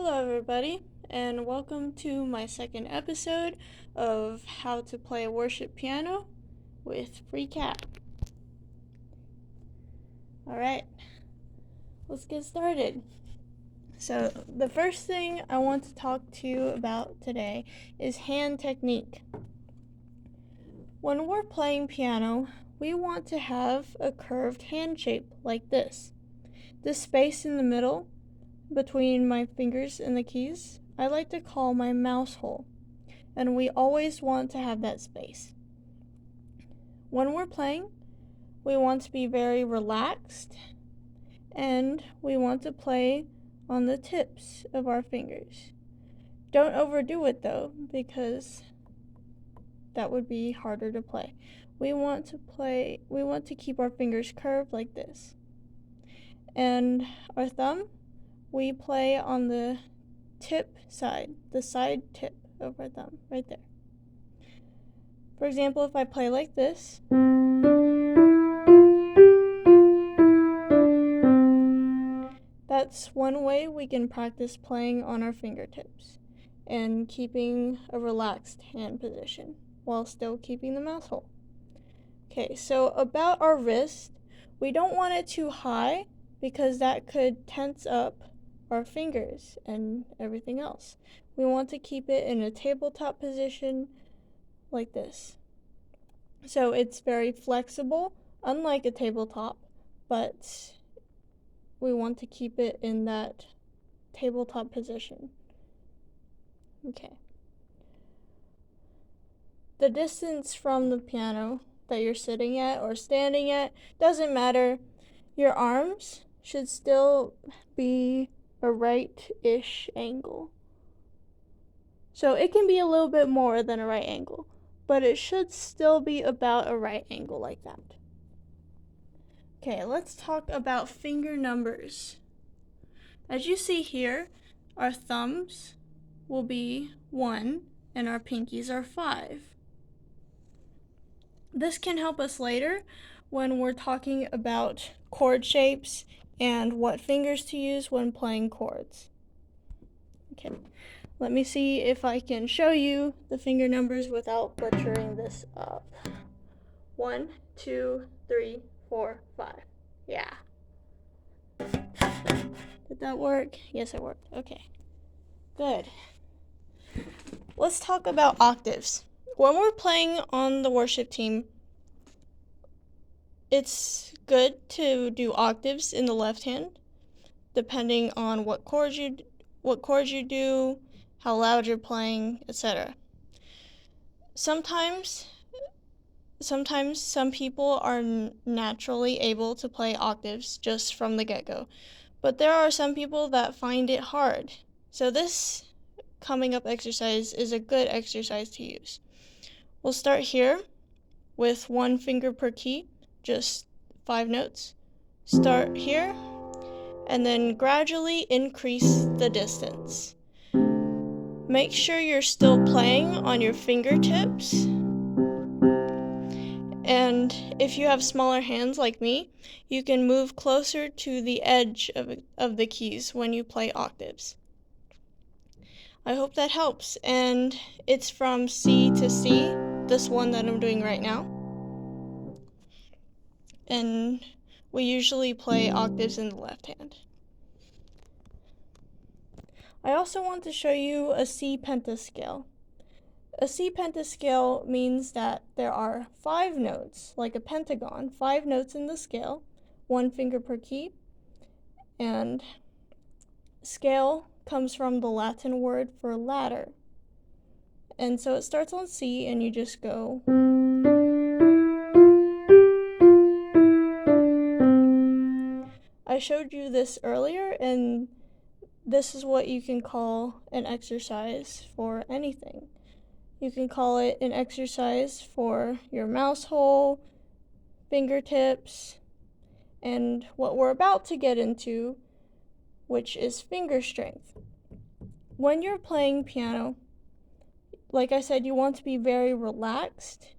Hello everybody, and welcome to my second episode of How to Play Worship Piano with Free Cat. Alright, let's get started. So, the first thing I want to talk to you about today is hand technique. When we're playing piano, we want to have a curved hand shape like this. This space in the middle between my fingers and the keys, I like to call my mouse hole, and we always want to have that space. When we're playing, we want to be very relaxed, and we want to play on the tips of our fingers. Don't overdo it though, because that would be harder to play. We want to keep our fingers curved like this. And our thumb, we play on the tip side, the side tip of our thumb, right there. For example, if I play like this, that's one way we can practice playing on our fingertips and keeping a relaxed hand position while still keeping the mouse hole. Okay, so about our wrist, we don't want it too high because that could tense up our fingers and everything else. We want to keep it in a tabletop position like this. So it's very flexible, unlike a tabletop, but we want to keep it in that tabletop position. Okay. The distance from the piano that you're sitting at or standing at doesn't matter. Your arms should still be a right-ish angle. So it can be a little bit more than a right angle, but it should still be about a right angle like that. Okay, let's talk about finger numbers. As you see here, our thumbs will be 1 and our pinkies are 5. This can help us later when we're talking about chord shapes and what fingers to use when playing chords. Okay, let me see if I can show you the finger numbers without butchering this up. 1, 2, 3, 4, 5. Yeah. Did that work? Yes, it worked. Okay, good. Let's talk about octaves. When we're playing on the worship team, it's good to do octaves in the left hand, depending on what chords you do, how loud you're playing, etc. Sometimes some people are naturally able to play octaves just from the get-go, but there are some people that find it hard. So this coming up exercise is a good exercise to use. We'll start here with 1 finger per key, just 5 notes. Start here, and then gradually increase the distance. Make sure you're still playing on your fingertips. And if you have smaller hands like me, you can move closer to the edge of the keys when you play octaves. I hope that helps, and it's from C to C, this one that I'm doing right now. And we usually play octaves in the left hand. I also want to show you a C pentascale. A C pentascale means that there are 5 notes, like a pentagon, 5 notes in the scale, 1 finger per key, and scale comes from the Latin word for ladder. And so it starts on C and you just go. I showed you this earlier, and this is what you can call an exercise for anything. You can call it an exercise for your mouse hole, fingertips, and what we're about to get into, which is finger strength. When you're playing piano, like I said, you want to be very relaxed,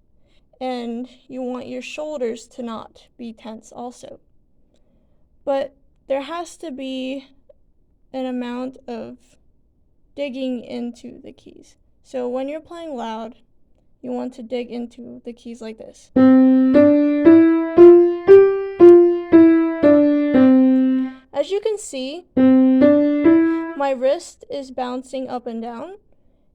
and you want your shoulders to not be tense also. But there has to be an amount of digging into the keys. So when you're playing loud, you want to dig into the keys like this. As you can see, my wrist is bouncing up and down,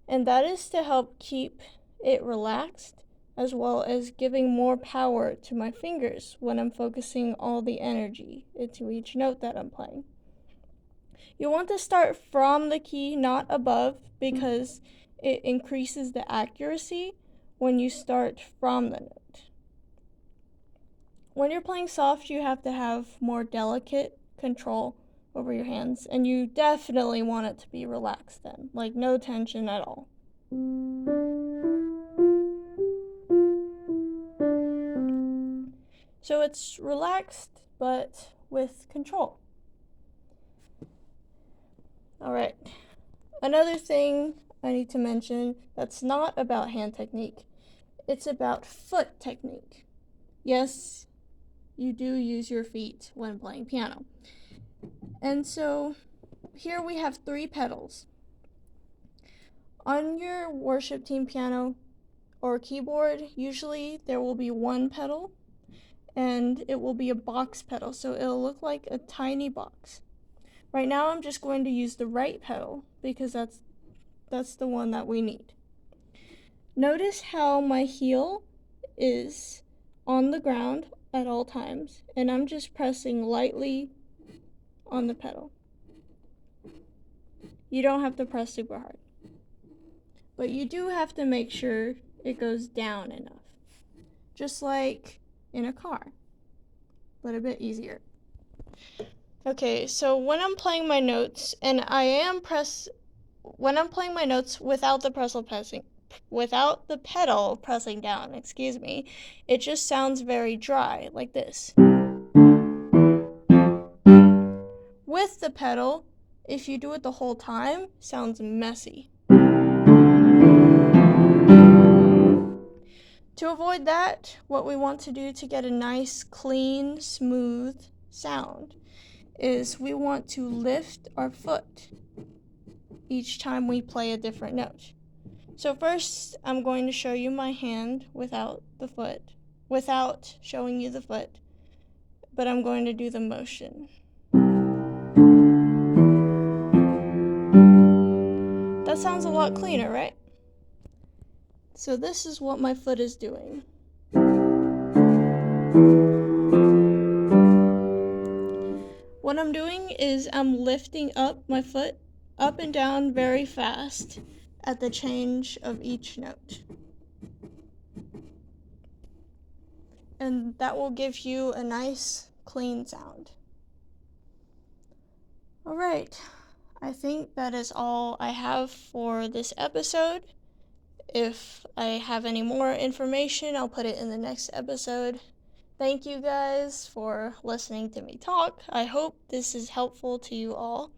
and that is to help keep it relaxed, as well as giving more power to my fingers when I'm focusing all the energy into each note that I'm playing. You want to start from the key, not above, because it increases the accuracy when you start from the note. When you're playing soft, you have to have more delicate control over your hands, and you definitely want it to be relaxed then, like no tension at all. So it's relaxed, but with control. Alright, another thing I need to mention that's not about hand technique, it's about foot technique. Yes, you do use your feet when playing piano. And so here we have 3 pedals. On your worship team piano or keyboard, usually there will be 1 pedal, and it will be a box pedal, so it'll look like a tiny box. Right now I'm just going to use the right pedal because that's the one that we need. Notice how my heel is on the ground at all times, and I'm just pressing lightly on the pedal. You don't have to press super hard, but you do have to make sure it goes down enough, just like in a car, but a bit easier. Okay, so when I'm playing my notes, and when I'm playing my notes without the pedal pressing down, it just sounds very dry, like this. With the pedal, if you do it the whole time, sounds messy. To avoid that, what we want to do to get a nice, clean, smooth sound is we want to lift our foot each time we play a different note. So first, I'm going to show you my hand without showing you the foot, but I'm going to do the motion. That sounds a lot cleaner, right? So this is what my foot is doing. What I'm doing is I'm lifting up my foot up and down very fast at the change of each note. And that will give you a nice, clean sound. Alright, I think that is all I have for this episode. If I have any more information, I'll put it in the next episode. Thank you guys for listening to me talk. I hope this is helpful to you all,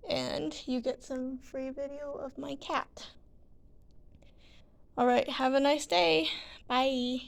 and you get some free video of my cat. Alright, have a nice day. Bye.